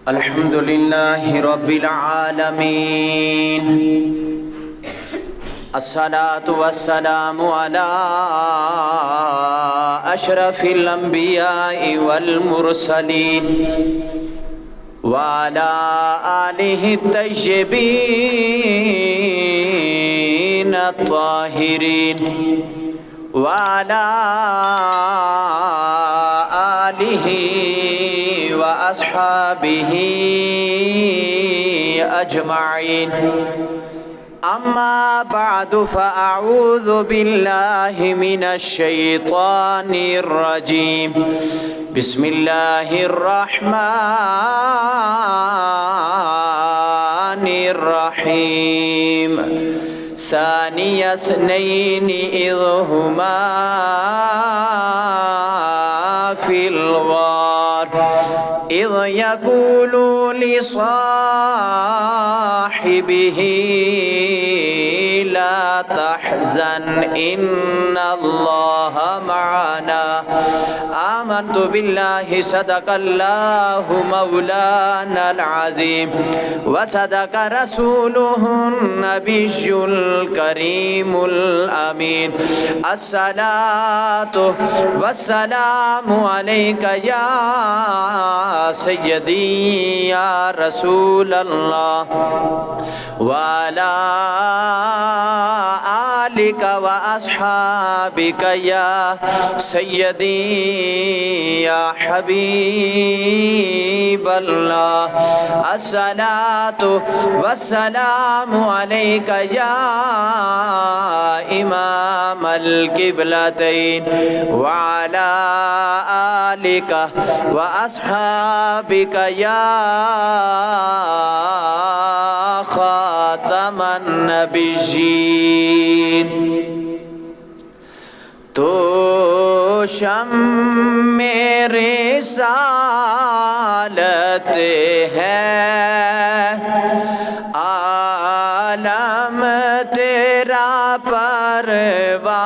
الحمد لله رب العالمين الصلاة والسلام على أشرف الأنبياء والمرسلين وعلى آله الطيبين الطاهرين وعلى آله وأصحابه أجمعين أما بعد فأعوذ بالله من الشيطان الرجيم بسم الله الرحمن الرحيم ثاني اثنين إذ هما في الغار إذ يقول لصاحبه لا تحزن إن الله معنا آمنت بالله صدق الله مولانا العظيم وصدق رسوله النبي الكريم الأمين الصلاة والسلام عليك يا سيدي يا رسول الله وعلى آلك وأصحابك يا سيدي يا حبيب الله الصلاة والسلام عليك يا إمام القبلتين وعلى آلك وأصحابك يا خاتم النبيين تو شمع رسالت ہے عالم تیرا پروانہ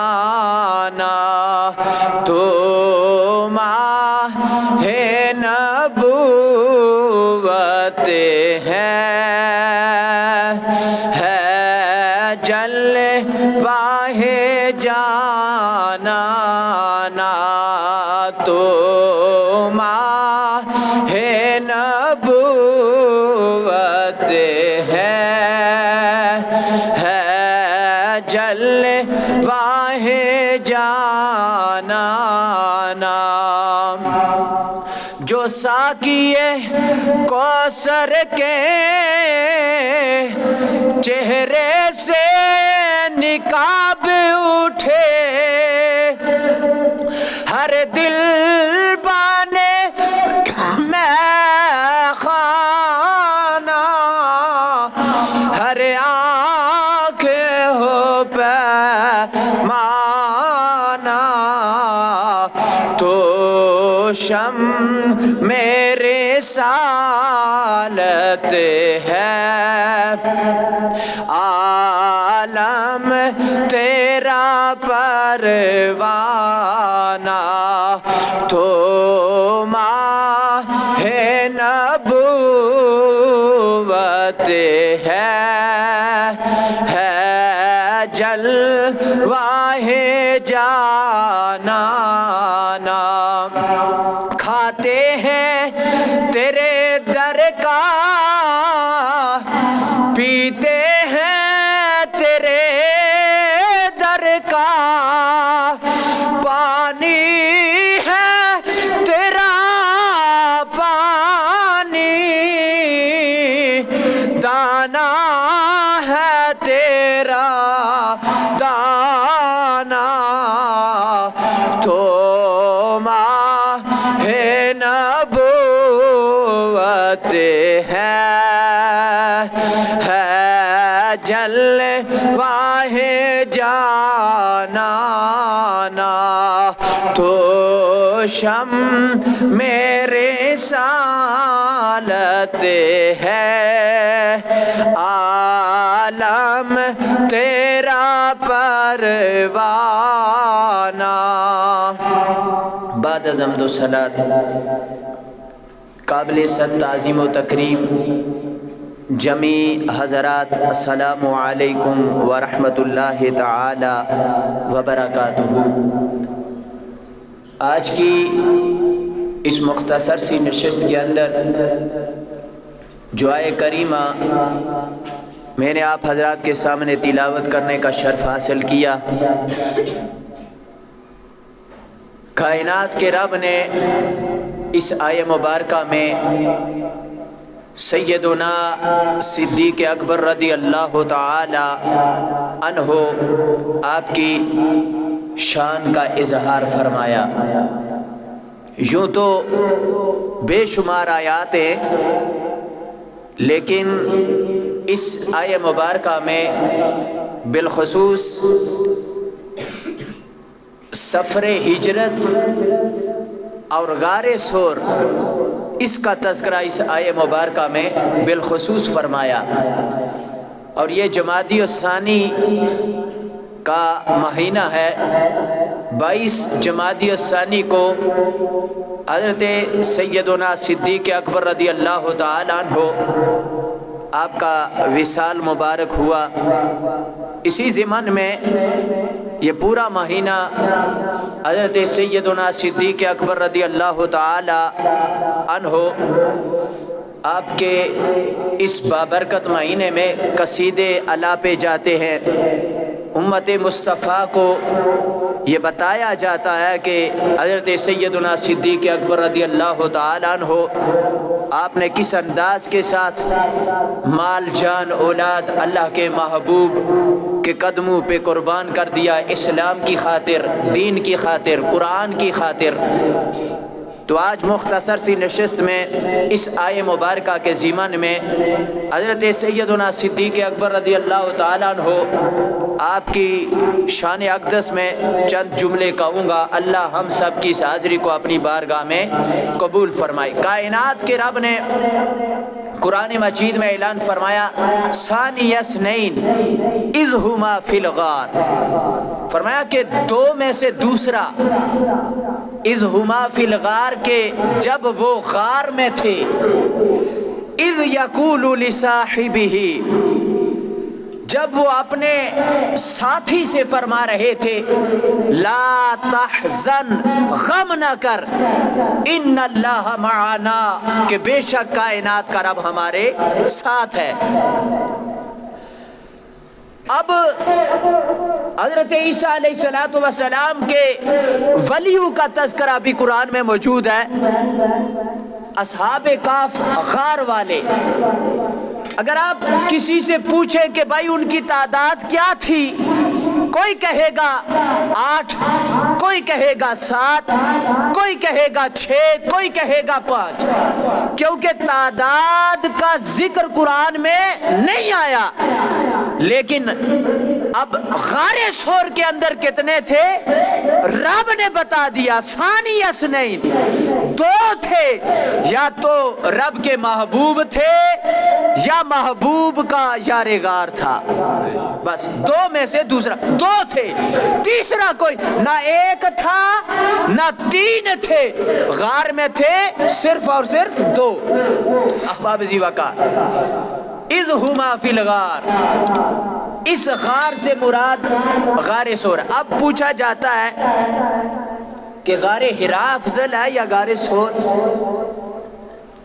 تو ماہ نبوت ہے جلوہ جانانا تو ماہ نبوت ہے جلوہ جانانا جو ساقیے کوثر کے چہرے سے نقاب اٹھے ہر دل بانے میں خانہ ہر آنکھ ہو پیمانہ تو شمع رسالت ہے عالم تیرا پروانہ تو ماہ نبوت ہے جلوہ جانانا کھاتے ہیں تیرے در کا پیتے ہیں تیرے در کا پانی ہے تیرا پانی دانا ہے تیرا دانا تو ماہ نبوت ہے جلوہ جانانا تو شمع رسالت ہے عالم تیرا پروانہ بعد از حمد و صلات قابل صد تعظیم و تکریم جمیع حضرات، السلام علیکم ورحمۃ اللہ تعالی وبرکاتہ۔ آج کی اس مختصر سی نشست کے اندر جو آیے کریمہ میں نے آپ حضرات کے سامنے تلاوت کرنے کا شرف حاصل کیا، کائنات کے رب نے اس آیہ مبارکہ میں سیدنا صدیق اکبر رضی اللہ تعالی عنہ آپ کی شان کا اظہار فرمایا۔ یوں تو بے شمار آیات ہیں، لیکن اس آیہ مبارکہ میں بالخصوص سفر ہجرت اور غار ثور اس کا تذکرہ اس آیہ مبارکہ میں بالخصوص فرمایا۔ اور یہ جمادی الثانی کا مہینہ ہے۔ 22 جمادی الثانی کو حضرت سیدنا صدیق اکبر رضی اللہ تعالی عنہ آپ کا وصال مبارک ہوا۔ اسی ضمن میں یہ پورا مہینہ حضرت سیدنا صدیق اکبر رضی اللہ تعالی عنہ آپ کے اس بابرکت مہینے میں قصیدے الاپے جاتے ہیں۔ امت مصطفیٰ کو یہ بتایا جاتا ہے کہ حضرت سیدنا صدیق اکبر رضی اللہ تعالی عنہ آپ نے کس انداز کے ساتھ مال جان اولاد اللہ کے محبوب کے قدموں پہ قربان کر دیا، اسلام کی خاطر، دین کی خاطر، قرآن کی خاطر۔ تو آج مختصر سی نشست میں اس آیہ مبارکہ کے ضمن میں حضرت سیدنا صدیق اکبر رضی اللہ تعالی عنہ آپ کی شان اقدس میں چند جملے کہوں گا۔ اللہ ہم سب کی اس حاضری کو اپنی بارگاہ میں قبول فرمائے۔ کائنات کے رب نے قرآن مجید میں اعلان فرمایا، ثانی اثنین اذ ہما فی الغار، فرمایا کہ دو میں سے دوسرا، اذ ہما فی الغار کے جب وہ غار میں تھے، اذ یقول لصاحبہ، جب وہ اپنے ساتھی سے فرما رہے تھے، لا تحزن، غم نہ کر، ان اللہ معنا، کہ بے شک کائنات کا رب ہمارے ساتھ ہے۔ اب حضرت عیسیٰ علیہ السلام کے ولیوں کا تذکرہ بھی قرآن میں موجود ہے۔ اصحاب کہف غار والے، اگر آپ کسی سے پوچھیں کہ بھائی ان کی تعداد کیا تھی، کوئی کہے گا 8، کوئی کہے گا 7، کوئی کہے گا 6، کوئی کہے گا 5، کیونکہ تعداد کا ذکر قرآن میں نہیں آیا۔ لیکن اب غار ثور کے اندر کتنے تھے رب نے بتا دیا، ثانی اثنین، 2 تھے، یا تو رب کے محبوب تھے یا محبوب کا یار غار تھا، بس 2 میں سے دوسرا، 2 تھے، تیسرا کوئی نہ، 1 تھا نہ 3 تھے، غار میں تھے صرف اور صرف 2۔ احباب زیوکا، اذ ہما فی الغار، اس غار سے مراد غار ثور۔ اب پوچھا جاتا ہے کہ غار حرا افضل ہے یا غار ثور؟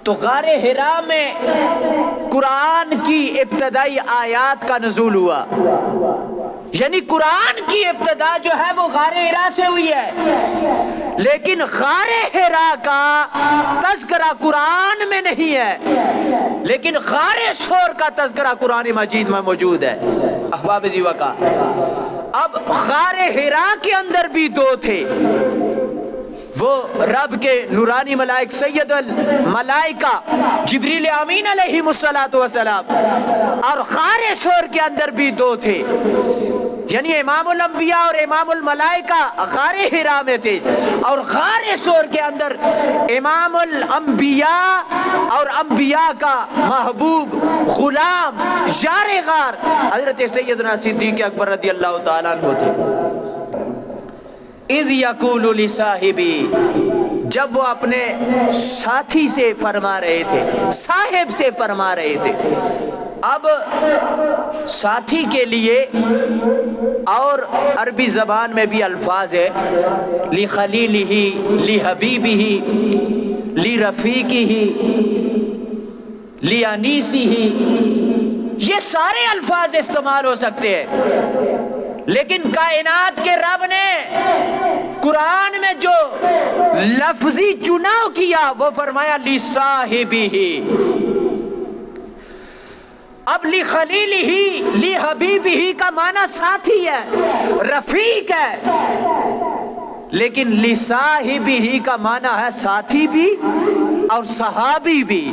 تو غار حرا میں قرآن کی ابتدائی آیات کا نزول ہوا، یعنی قرآن کی ابتدا جو ہے وہ غار حرا سے ہوئی ہے، لیکن غار حرا کا تذکرہ قرآن میں نہیں ہے، لیکن غار ثور کا تذکرہ قرآن مجید میں موجود ہے۔ احباب زیوکا، اب غار حرا کے اندر بھی 2 تھے، وہ رب کے نورانی ملائک سید الملائکہ جبریل امین علیہ السلام، اور غار ثور کے اندر بھی 2 تھے، یعنی امام الانبیاء اور امام الملائکہ غار حرا میں تھے، اور غار ثور کے اندر امام الانبیاء اور انبیاء کا محبوب غلام یار غار حضرت سیدنا صدیق اکبر رضی اللہ تعالیٰ عنہ تھے۔ اذ یقول لصاحبہ، جب وہ اپنے ساتھی سے فرما رہے تھے، صاحب سے فرما رہے تھے. اب ساتھی کے لیے اور عربی زبان میں بھی الفاظ ہے، لِخَلِيلِهِ لِحَبِيبِهِ لِرَفِيقِهِ لِأَنِيسِهِ، یہ سارے الفاظ استعمال ہو سکتے ہیں، لیکن کائنات کے رب نے قرآن میں جو لفظی چناؤ کیا وہ فرمایا لِصَاحِبِهِ. اب لِخَلِيلِهِ لِحَبِيبِهِ کا معنی ساتھی ہے، رفیق ہے، لیکن لِصَاحِبِهِ کا معنی ہے ساتھی بھی اور صحابی بھی.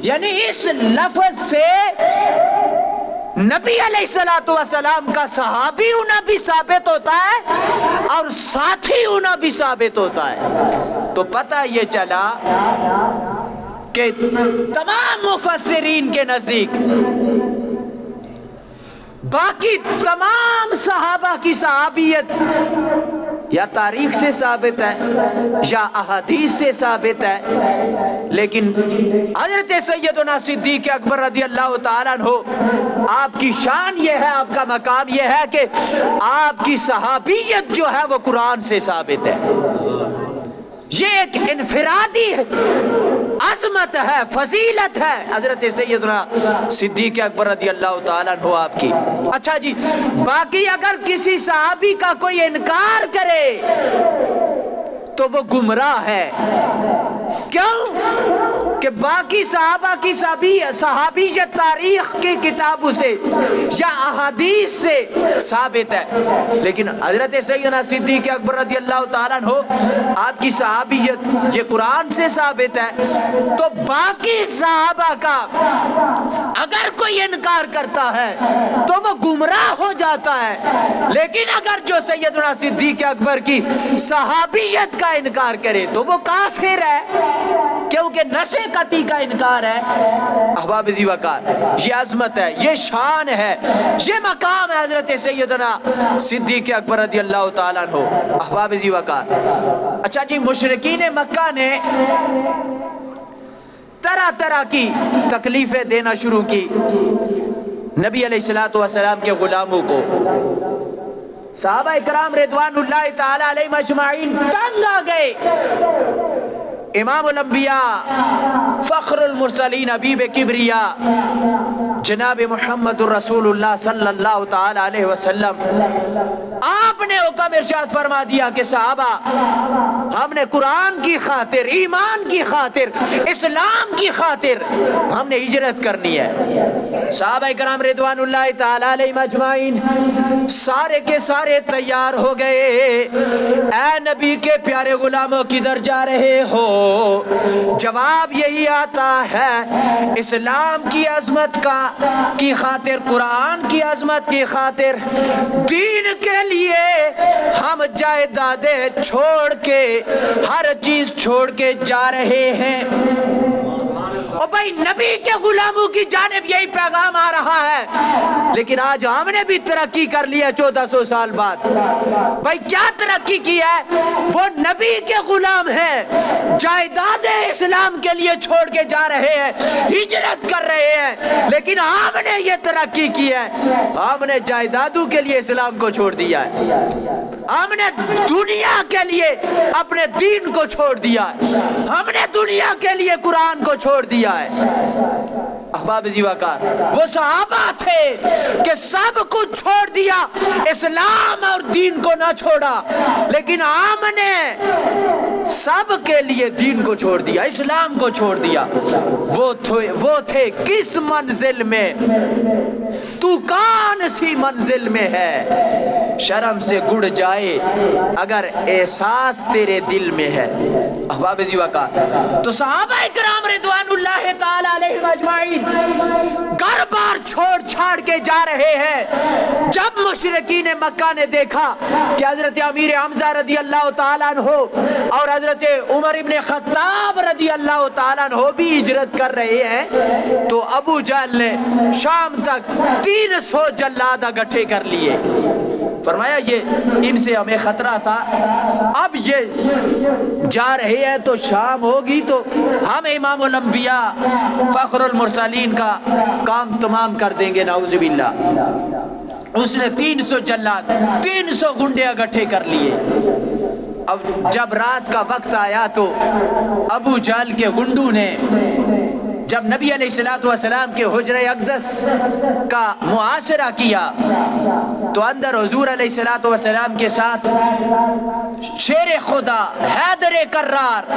یعنی اس لفظ سے نبی علیہ السلام کا صحابی ہونا بھی ثابت ہوتا ہے اور ساتھی ہونا بھی ثابت ہوتا ہے. تو پتہ یہ چلا کہ تمام مفسرین کے نزدیک باقی تمام صحابہ کی صحابیت یا تاریخ سے ثابت ہے یا احادیث سے ثابت ہے، لیکن حضرت سیدنا صدیق اکبر رضی اللہ تعالیٰ عنہ آپ کی شان یہ ہے، آپ کا مقام یہ ہے کہ آپ کی صحابیت جو ہے وہ قرآن سے ثابت ہے. یہ ایک انفرادی عظمت ہے، فضیلت ہے حضرت سیدنا صدیق اکبر رضی اللہ تعالیٰ عنہ آپ کی. اچھا جی، باقی اگر کسی صحابی کا کوئی انکار کرے تو وہ گمراہ ہے. کیوں؟ کہ باقی صحابہ کی صحابیت تاریخ کی کتابوں سے یا احادیث سے ثابت ہے، لیکن حضرت سیدنا صدیق اکبر رضی اللہ تعالیٰ عنہ آپ کی صحابیت یہ قرآن سے ثابت ہے. تو باقی صحابہ کا اگر کوئی انکار کرتا ہے تو وہ گمراہ ہو جاتا ہے، لیکن اگر جو سیدنا صدیق اکبر کی صحابیت کا انکار کرے تو وہ کافر ہے، کیونکہ نسِ قطعی کا انکار ہے. احباب ذی وقار، یہ عظمت ہے، یہ شان ہے، یہ مقام ہے حضرت سیدنا صدیق اکبر رضی اللہ تعالیٰ عنہ. احباب ذی وقار، اچھا جی، مشرکین مکہ نے طرح طرح کی تکلیفیں دینا شروع کی نبی علیہ السلام کے غلاموں کو. صحابہ اکرام رضوان اللہ تعالی علیہم اجمعین تنگ آ گئے. امام الانبیاء فخر المرسلین حبیب کبریا جناب محمد الرسول اللہ صلی اللہ تعالی علیہ وسلم آپ نے حکم ارشاد فرما دیا کہ صحابہ، ہم نے قرآن کی خاطر، ایمان کی خاطر، اسلام کی خاطر ہم نے ہجرت کرنی ہے. صحابہ کرام رضوان اللہ تعالی علیہم اجمعین سارے کے سارے تیار ہو گئے. اے نبی کے پیارے غلاموں کدھر جا رہے ہو؟ جواب یہی آتا ہے، اسلام کی عظمت کی خاطر، قرآن کی عظمت کی خاطر، دین کے لیے ہم جائیدادیں چھوڑ کے، ہر چیز چھوڑ کے جا رہے ہیں. اور بھائی نبی کے غلاموں کی جانب یہی پیغام آ رہا ہے، لیکن آج ہم نے بھی ترقی کر لیا 1400 سال بعد. بھائی کیا ترقی کی ہے؟ وہ نبی کے غلام ہیں، جائیداد اسلام کے لیے چھوڑ کے جا رہے ہیں، ہجرت کر رہے ہیں، لیکن ہم نے یہ ترقی کی ہے، ہم نے جائیدادوں کے لیے اسلام کو چھوڑ دیا ہے، ہم نے دنیا کے لیے اپنے دین کو چھوڑ دیا ہے، ہم نے دنیا کے لیے قرآن کو چھوڑ دیا ہے. احباب ذی وقار، وہ صحابہ تھے کہ سب کچھ چھوڑ دیا، اسلام اور دین کو نہ چھوڑا، لیکن ہم نے سب کے لیے دین کو چھوڑ دیا، اسلام کو چھوڑ دیا. وہ تھے کس منزل میں، تو کون سی منزل میں ہے، شرم سے گڑ جائے اگر احساس تیرے دل میں ہے. احباب ذی وقار، تو صحابہ کرام رضوان اللہ تعالی علیہم اجمعین گھر بار چھوڑ چھاڑ کے جا رہے ہیں. جب مشرکین مکہ نے دیکھا کہ حضرت امیر حمزہ رضی اللہ تعالیٰ عنہ اور حضرت عمر ابن خطاب رضی اللہ تعالیٰ عنہ بھی ہجرت کر رہے ہیں تو ابو جہل نے شام تک 300 جلاد اکٹھے کر لیے. فرمایا یہ ان سے ہمیں خطرہ تھا, اب یہ جا رہے ہیں تو شام ہوگی تو ہم امام الانبیاء فخر المرسلین کا کام تمام کر دیں گے, نعوذ باللہ. اس نے 300 جلاد 300 گنڈے اکٹھے کر لیے. اب جب رات کا وقت آیا تو ابو جہل کے گنڈوں نے جب نبی علیہ السلام کے حجرہ اقدس کا محاصرہ کیا تو اندر حضور علیہ السلام کے ساتھ شیر خدا حیدر کرار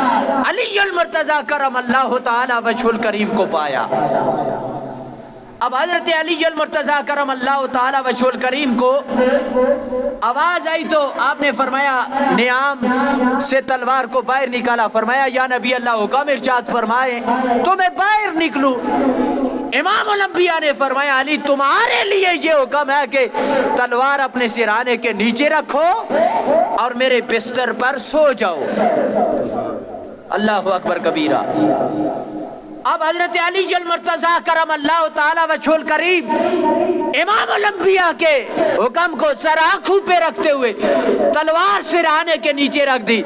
علی المرتضی کرم اللہ تعالی وجہ الکریم کو پایا. اب حضرت علی المرتضی کرم اللہ تعالی وجہ الکریم کو آواز آئی تو آپ نے فرمایا نیام سے تلوار کو باہر نکالا. فرمایا یا نبی اللہ حکم ارشاد فرمائے تو میں باہر نکلوں. امام الانبیاء نے فرمایا علی تمہارے لیے یہ حکم ہے کہ تلوار اپنے سرانے کے نیچے رکھو اور میرے بستر پر سو جاؤ. اللہ اکبر کبیرہ. اب حضرت علی المرتضی کرم اللہ تعالی وجہ الکریم امام الانبیاء کے حکم کو سر آنکھوں پہ رکھتے ہوئے تلوار سرانے کے نیچے رکھ دی,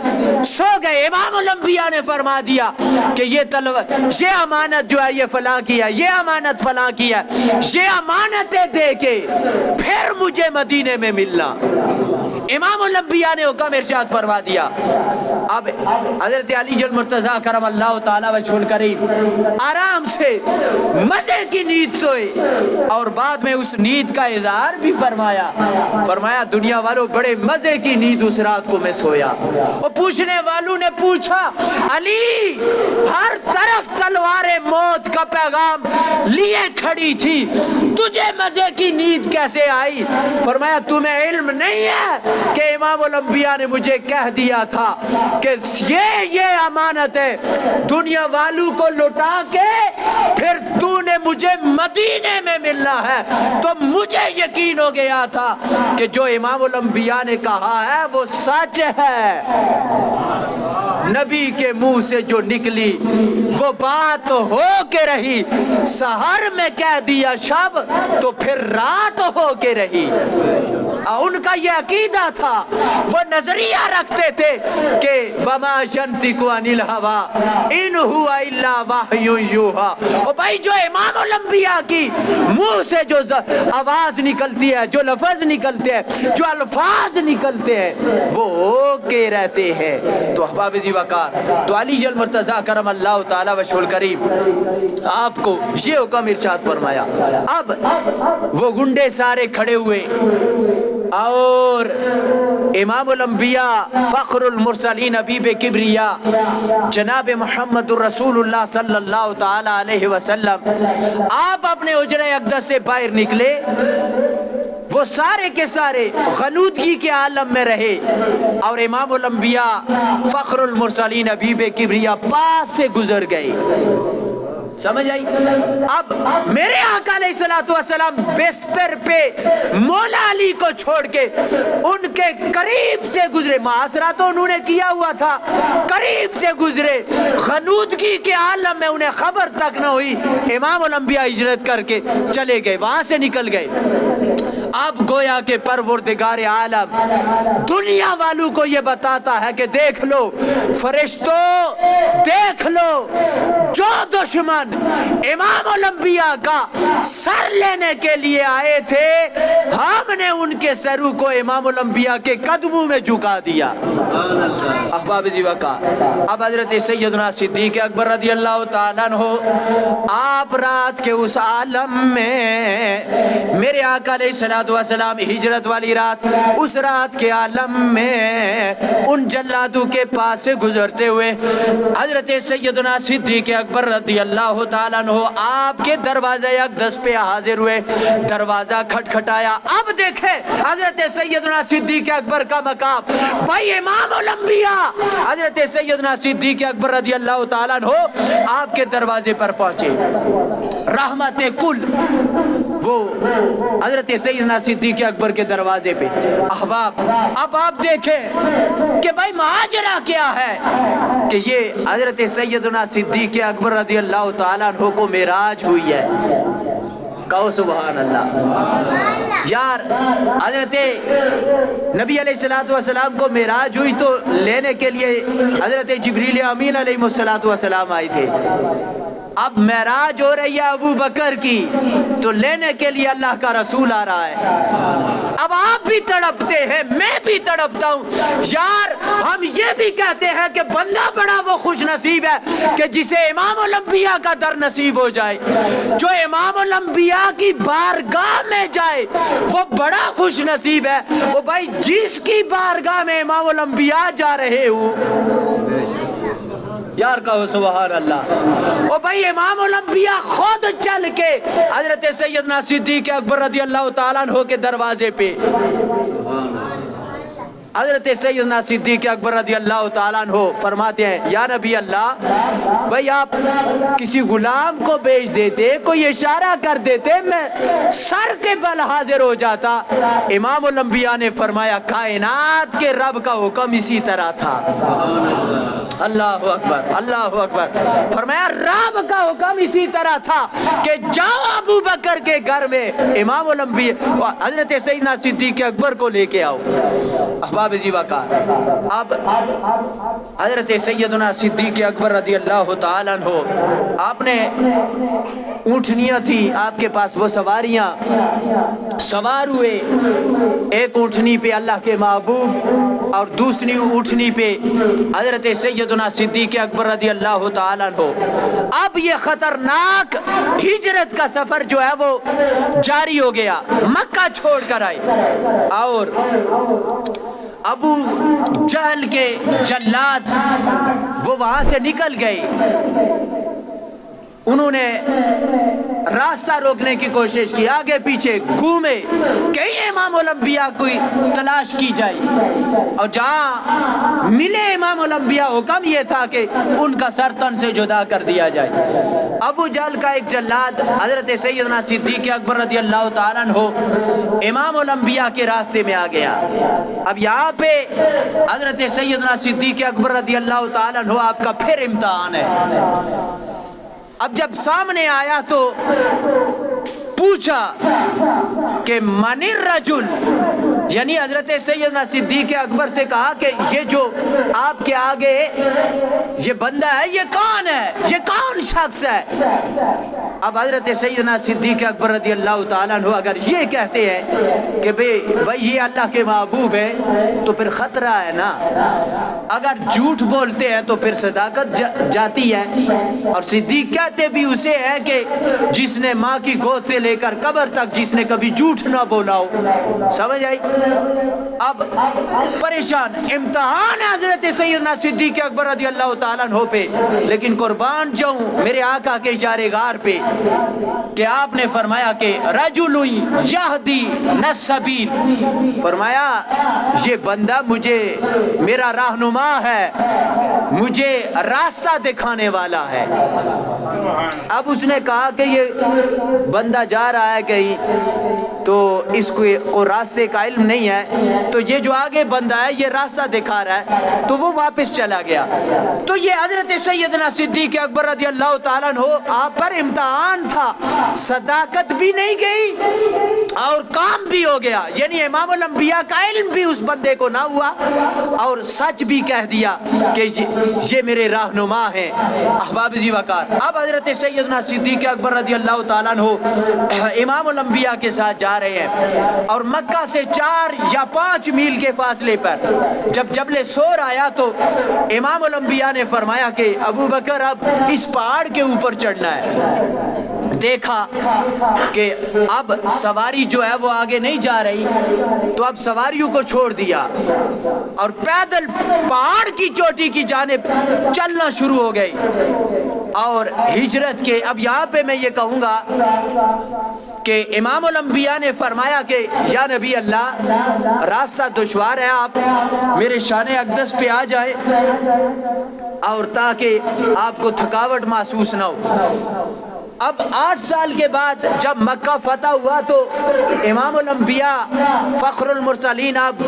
سو گئے. امام الانبیاء نے فرما دیا کہ یہ تلوار, یہ امانت جو ہے یہ فلاں کی ہے, یہ امانت فلاں کی ہے, یہ امانتیں دے کے پھر مجھے مدینے میں ملنا. امام الانبیاء نے حکم ارشاد فرما دیا. اب حضرت علی المرتضی کرم اللہ تعالی وجہ الکریم آرام سے مزے کی نیند سوئے اور بعد میں اس نیند کا اظہار بھی فرمایا. فرمایا دنیا والوں بڑے مزے کی نیند اس رات کو میں سویا. اور پوچھنے والوں نے پوچھا علی ہر طرف تلوار موت کا پیغام لیے کھڑی تھی, تجھے مزے کی نیند کیسے آئی؟ فرمایا تمہیں علم نہیں ہے کہ امام الانبیاء نے مجھے کہہ دیا تھا کہ یہ امانت ہے دنیا والوں کو لوٹا کے پھر تو نے مجھے مدینے میں ملنا ہے. تو مجھے یقین ہو گیا تھا کہ جو امام الانبیاء نے کہا ہے وہ سچ ہے. نبی کے منہ سے جو نکلی وہ بات ہو کے رہی, سحر میں کہہ دیا شب تو پھر رات ہو کے رہی. ان کا یہ عقیدہ تھا, وہ نظریہ رکھتے تھے کہ وما ينطق عن الهوى ان هو الا وحی یوحی. اور بھائی جو امام الانبیاء کی منہ سے جو آواز نکلتی ہے, جو لفظ نکلتے ہیں, جو الفاظ نکلتے ہیں وہ ہو کے رہتے ہیں. تو احباب ذی وقار, تو علی المرتضی کرم اللہ تعالی وجہ الکریم آپ کو یہ حکم ارشاد فرمایا. اب وہ گنڈے سارے کھڑے ہوئے اور امام الانبیاء فخر المرسلین حبیب کبریا جناب محمد الرسول اللہ صلی اللہ تعالی علیہ وسلم آپ اپنے حجرہ اقدس سے باہر نکلے. وہ سارے کے سارے غنودگی کے عالم میں رہے اور امام الانبیاء فخر المرسلین حبیب کبریا پاس سے گزر گئے. سمجھ آئی؟ اب میرے آقا علیہ السلام بستر پہ مولا علی کو چھوڑ کے ان کے قریب سے گزرے. محاصرہ تو انہوں نے کیا ہوا تھا, قریب سے گزرے. غنودگی کے عالم میں انہیں خبر تک نہ ہوئی. امام الانبیاء ہجرت کر کے چلے گئے, وہاں سے نکل گئے. اب گویا کہ پروردگار عالم دنیا والوں کو یہ بتاتا ہے کہ دیکھ لو فرشتوں, دیکھ لو جو دشمن امام الانبیاء کا سر لینے کے لیے آئے تھے, ہم نے ان کے سروں کو امام الانبیاء کے قدموں میں جھکا دیا. احباب ذی وقار, اب حضرت سیدنا صدیق اکبر رضی اللہ تعالیٰ عنہ آپ رات کے اس عالم میں میرے آقا علیہ الصلوۃ والسلام ہجرت والی رات، اس رات کے عالم میں ان جلادوں کے پاس سے گزرتے ہوئے حضرت سیدنا صدیق اکبر رضی اللہ تعالیٰ عنہ آپ کے دروازے اقدس پہ حاضر ہوئے، دروازہ کھٹکھٹایا۔ اب دیکھیں حضرت سیدنا صدیق اکبر کا مقام، بھائی امام الانبیاء حضرت سیدنا صدیق اکبر رضی اللہ تعالیٰ عنہ آپ کے دروازے پر پہنچے، رحمت کل وہ حضرت سیدنا صدیق اکبر کے دروازے پہ۔ احباب اب آپ دیکھیں کہ بھائی ماجرا کیا ہے کہ یہ حضرت سیدنا صدیق اکبر رضی اللہ تعالیٰ عنہ کو معراج ہوئی ہے۔ کہو سبحان اللہ۔ یار حضرت نبی علیہ السلام کو معراج ہوئی تو لینے کے لیے حضرت جبریل امین علیہ السلام آئے تھے۔ اب معراج ہو رہی ہے ابو بکر کی تو لینے کے لیے اللہ کا رسول آ رہا ہے۔ اب آپ بھی تڑپتے ہیں، میں بھی تڑپتا ہوں یار۔ ہم یہ بھی کہتے ہیں کہ بندہ بڑا وہ خوش نصیب ہے کہ جسے امام الانبیاء کا در نصیب ہو جائے، جو امام الانبیاء کی بارگاہ میں جائے وہ بڑا خوش نصیب ہے۔ وہ بھائی جس کی بارگاہ میں امام الانبیاء جا رہے ہو، یار کہو سبحان اللہ۔ او بھائی امام الانبیاء خود چل کے حضرت سیدنا صدیق اکبر رضی اللہ تعالیٰ عنہ کے دروازے پہ، حضرت سیدنا صدیق اکبر رضی اللہ تعالیٰ عنہ فرماتے ہیں یا نبی اللہ، بھائی آپ کسی غلام کو بھیج دیتے، کوئی اشارہ کر دیتے، میں سر کے بل حاضر ہو جاتا۔ امام الانبیاء نے فرمایا کائنات کے رب کا حکم اسی طرح تھا۔ اللہ اکبر اللہ اکبر۔ فرمایا رب کا حکم اسی طرح تھا کہ جاؤ ابو بکر کے گھر میں امام الانبیاء حضرت سیدنا صدیق اکبر کو لے کے آؤ۔ احباب عزیز وقار، اب حضرت سیدنا صدیق اکبر رضی اللہ تعالیٰ عنہ، آپ نے اونٹنیاں تھی آپ کے پاس، وہ سواریاں سوار ہوئے، ایک اونٹنی پہ اللہ کے محبوب اور دوسری اونٹنی پہ حضرت سیدنا صدیق اکبر رضی اللہ تعالیٰ عنہ۔ اب یہ خطرناک ہجرت کا سفر جو ہے وہ جاری ہو گیا، مکہ چھوڑ کر آئے، اور ابو جہل کے جلاد وہ وہاں سے نکل گئے۔ انہوں نے راستہ روکنے کی کوشش کی، آگے پیچھے گھومے، کہیں امام الانبیاء کی تلاش کی جائے، اور جہاں ملے امام الانبیاء حکم یہ تھا کہ ان کا سر تن سے جدا کر دیا جائے۔ ابو جہل کا ایک جلاد حضرت سیدنا صدیق اکبر رضی اللہ تعالیٰ عنہ امام الانبیاء کے راستے میں آ گیا۔ اب یہاں پہ حضرت سیدنا صدیق اکبر رضی اللہ تعالیٰ عنہ آپ کا پھر امتحان ہے۔ اب جب سامنے آیا تو پوچھا کہ من الرجل، یعنی حضرت سیدنا صدیق اکبر سے کہا کہ یہ جو آپ کے آگے یہ بندہ ہے یہ کون ہے، یہ کون شخص ہے؟ اب حضرت سیدنا صدیق اکبر رضی اللہ تعالیٰ عنہ اگر یہ کہتے ہیں کہ بھائی یہ اللہ کے محبوب ہے تو پھر خطرہ ہے نا، اگر جھوٹ بولتے ہیں تو پھر صداقت جاتی ہے، اور صدیق کہتے بھی اسے ہے کہ جس نے ماں کی گود سے لے کر قبر تک جس نے کبھی جھوٹ نہ بولا ہو۔ سمجھ آئی؟ اب پریشان، امتحان ہے حضرت سیدنا صدیق اکبر رضی اللہ تعالیٰ عنہ پہ، لیکن قربان جاؤں میرے آقا کے اشارے گار پہ کہ آپ نے فرمایا کہ رجل یہدی السبیل، فرمایا یہ بندہ مجھے میرا رہنما ہے، مجھے راستہ دکھانے والا ہے۔ اب اس نے کہا کہ یہ بندہ جا رہا ہے کہیں تو اس کو راستے کا علم نہیں ہے، تو یہ جو آگے بندہ ہے یہ راستہ دکھا رہا ہے، تو وہ واپس چلا گیا۔ تو یہ حضرت سیدنا صدیق اکبر رضی اللہ تعالیٰ عنہ آپ پر امتحان تھا، صداقت بھی نہیں گئی اور کام بھی ہو گیا، یعنی امام الانبیاء کا علم بھی اس بندے کو نہ ہوا اور سچ بھی کہہ دیا کہ یہ میرے رہنما ہیں۔ احباب ذی وقار، اب حضرت سیدنا صدیق اکبر رضی اللہ تعالیٰ عنہ امام الانبیاء کے ساتھ جا رہے ہیں، اور مکہ سے 4 یا 5 میل کے فاصلے پر جب جبل سور آیا تو امام الانبیاء نے فرمایا کہ ابو بکر اب اس پہاڑ کے اوپر چڑھنا ہے۔ دیکھا کہ اب سواری جو ہے وہ آگے نہیں جا رہی، تو اب سواریوں کو چھوڑ دیا اور پیدل پہاڑ کی چوٹی کی جانب چلنا شروع ہو گئی اور ہجرت کے۔ اب یہاں پہ میں یہ کہوں گا کہ امام الانبیاء نے فرمایا کہ یا نبی اللہ، راستہ دشوار ہے، آپ میرے شان اقدس پہ آ جائیں اور تاکہ آپ کو تھکاوٹ محسوس نہ ہو۔ اب 8 سال کے بعد جب مکہ فتح ہوا تو امام الانبیاء فخر المرسلین اب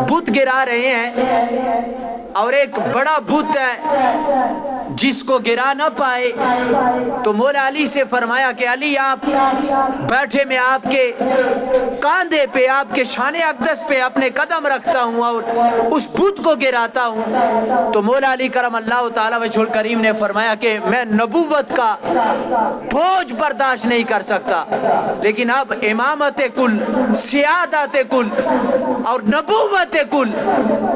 بت گرا رہے ہیں، اور ایک بڑا بت ہے جس کو گرا نہ پائے، تو مولا علی سے فرمایا کہ علی آپ بیٹھے، میں آپ کے کاندھے پہ، آپ کے شان اقدس پہ اپنے قدم رکھتا ہوں اور اس بت کو گراتا ہوں۔ تو مولا علی کرم اللہ تعالی وجہ الکریم نے فرمایا کہ میں نبوت کا بوجھ برداشت نہیں کر سکتا، لیکن اب امامت کل، سیادت کل اور نبوت کل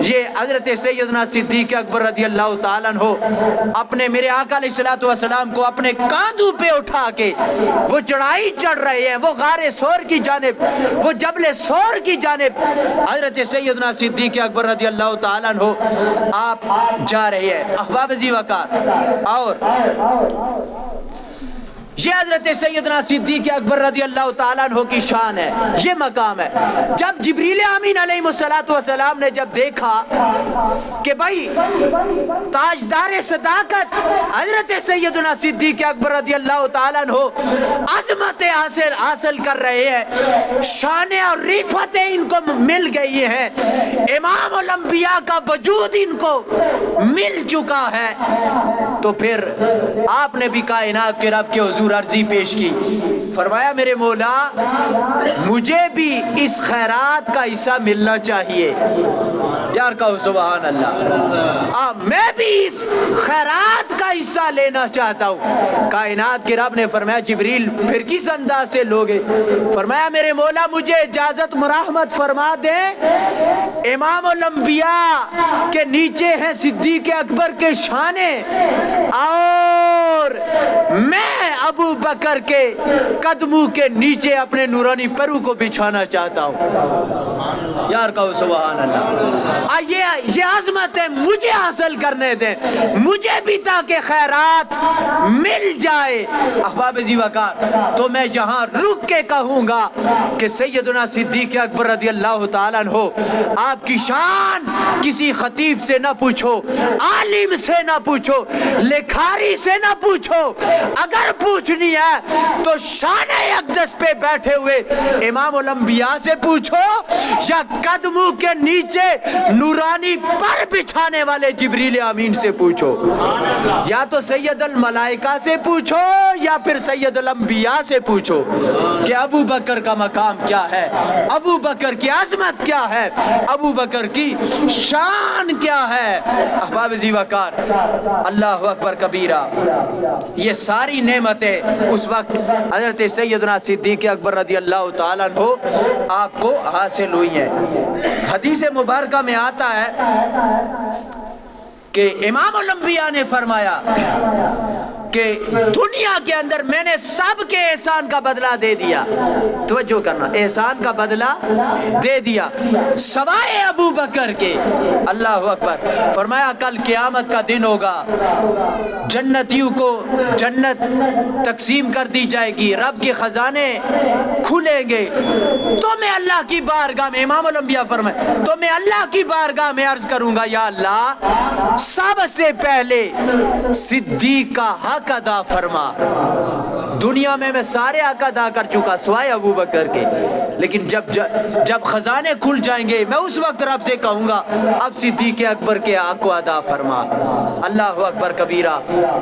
یہ حضرت سیدنا صدیق اکبر رضی اللہ تعالیٰ عنہ اپنے میرے آقا علیہ الصلوۃ والسلام کو اپنے کاندھوں پہ اٹھا کے وہ چڑھائی چڑھ رہے ہیں، وہ غار ثور کی جانب، وہ جبل ثور کی جانب حضرت سیدنا صدیق اکبر رضی اللہ تعالیٰ عنہ آپ جا رہے ہیں۔ احباب ذی وقار، اور یہ حضرت سیدنا صدیق اکبر رضی اللہ تعالیٰ عنہ کی شان ہے، یہ مقام ہے۔ جب جبریل امین علیہ السلام نے جب دیکھا کہ بھائی تاجدار صداقت حضرت سیدنا صدیق اکبر رضی اللہ تعالیٰ عنہ عظمت حاصل کر رہے ہیں، شان اور رفعتیں ان کو مل گئی ہیں، امام الانبیاء کا وجود ان کو مل چکا ہے، تو پھر آپ نے بھی کائنات کے رب کے حضور عرضی پیش کی، فرمایا میرے مولا مجھے بھی اس خیرات کا حصہ ملنا چاہیے۔ یار کہو سبحان اللہ، میں بھی اس خیرات کا حصہ لینا چاہتا ہوں۔ کائنات کے رب نے فرمایا جبریل پھر کس انداز سے لوگے؟ فرمایا میرے مولا مجھے اجازت مرحمت فرما دے، امام الانبیاء کے نیچے ہیں صدیق اکبر کے شانے، اور میں ابو بکر کے قدموں کے نیچے اپنے نورانی پرو کو بچھانا چاہتا ہوں۔ یار کہو سبحان اللہ، یہ عظمت ہے، مجھے حاصل کرنے دیں، مجھے بھی تاکہ خیرات مل جائے۔ احباب ذی وقار، تو میں یہاں رک کے کہوں گا کہ سیدنا صدیق اکبر رضی اللہ تعالیٰ عنہ آپ کی شان کسی خطیب سے نہ پوچھو، عالم سے نہ پوچھو، لکھاری سے نہ پوچھو، اگر پوچھنی ہے تو شان اقدس پہ بیٹھے ہوئے امام الانبیاء سے پوچھو، یا قدموں کے نیچے نورانی پر بچھانے والے جبریل امین سے پوچھو، یا تو سید الملائکہ سے پوچھو یا پھر سید الانبیاء سے پوچھو کہ ابو بکر کا مقام کیا ہے، ابو بکر کی عظمت کیا ہے، ابو بکر کی شان کیا ہے۔ احباب ذی وقار، اللہ اکبر کبیرہ، یہ ساری نعمتیں اس وقت حضرت سیدنا صدیق اکبر رضی اللہ تعالیٰ عنہ آپ کو حاصل ہوئی ہیں۔ حدیث مبارکہ میں آتا ہے کہ امام الانبیاء نے فرمایا کہ دنیا کے اندر میں نے سب کے احسان کا بدلہ دے دیا، توجہ کرنا، احسان کا بدلہ دے دیا سوائے ابو بکر کے۔ اللہ اکبر، فرمایا کل قیامت کا دن ہوگا، جنتیوں کو جنت تقسیم کر دی جائے گی، رب کے خزانے کھلیں گے، تو میں اللہ کی بارگاہ میں، امام الانبیاء فرمائے، تو میں اللہ کی بارگاہ میں عرض کروں گا یا اللہ سب سے پہلے صدیق کا حق ادا فرما۔ دنیا میں سارے حق ادا کر چکا سوائے ابو بکر کے، لیکن جب خزانے کھل جائیں گے میں اس وقت رب سے کہوں گا اب صدیق اکبر کے حق کو ادا فرما۔ اللہ اکبر کبیرہ۔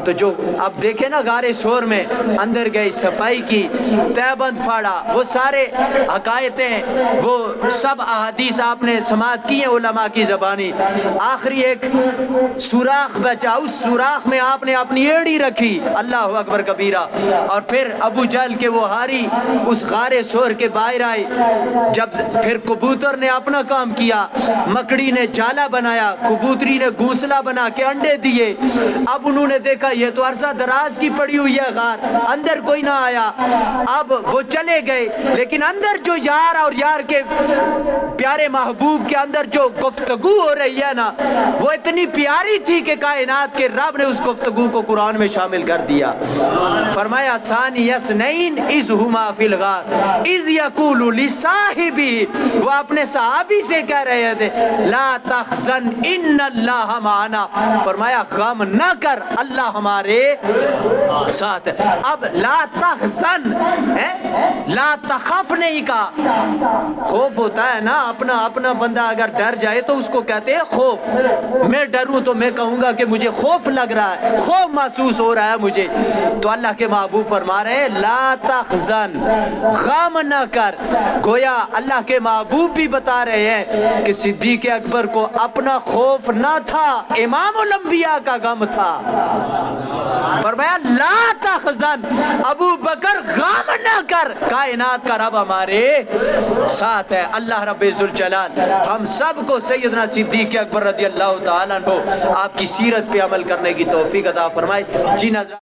تو جو اب دیکھیں نا غار ثور میں اندر گئی، صفائی کی، تہبند پھاڑا، وہ سارے حقائقیں، وہ سب احادیث آپ نے سماعت کی ہیں علماء کی زبانی، آخری ایک سوراخ بچا، اس سوراخ میں آپ نے اپنی ایڑی رکھی، اللہ اکبر کبیرہ، اور اور پھر ابو جہل کے وہ ہاری اس غار سور کے باہر آئے. جب پھر کبوتر نے اپنا کام کیا, مکڑی نے جالا بنایا, کبوتری نے گھونسلہ بنا کے انڈے دیے. اب انہوں نے دیکھا یہ تو عرصہ دراز کی پڑی ہوئی ہے غار, اندر کوئی نہ آیا. اب وہ چلے گئے, لیکن اندر جو یار اور یار کے پیارے محبوب کے اندر جو گفتگو ہو رہی ہے نا, وہ اتنی پیاری تھی کہ کائنات کے رب نے اس گفتگو کو قرآن میں شامل کر دیا. فرمایا ثانی اثنین اذ ہما فی الغار اذ یقول لصاحبہ, وہ اپنے صحابی سے کہہ رہے تھے لا تحزن ان اللہ معنا, فرمایا غم نہ کر اللہ ہمارے ساتھ ہے. اب لا تحزن لا تخف نہیں کہا. خوف ہوتا ہے نا, اپنا بندہ اگر ڈر جائے تو اس کو کہتے ہیں خوف. میں ڈروں تو میں کہوں گا کہ مجھے خوف لگ رہا ہے, خوف محسوس ہو رہا ہے مجھے. تو اللہ کے محبوب فرما رہے ہیں لا تحزن, غم نہ کر. گویا اللہ کے محبوب بھی بتا رہے ہیں کہ صدیق اکبر کو اپنا خوف نہ تھا, امام الانبیاء کا غم تھا. فرمایا لا تحزن, ابو بکر غم نہ کر, کائنات کا رب ہمارے ساتھ ہے. اللہ رب ذوالجلال ہم سب کو سیدنا صدیق اکبر رضی اللہ تعالیٰ عنہ آپ کی سیرت پہ عمل کرنے کی توفیق عطا فرمائے. جی نظر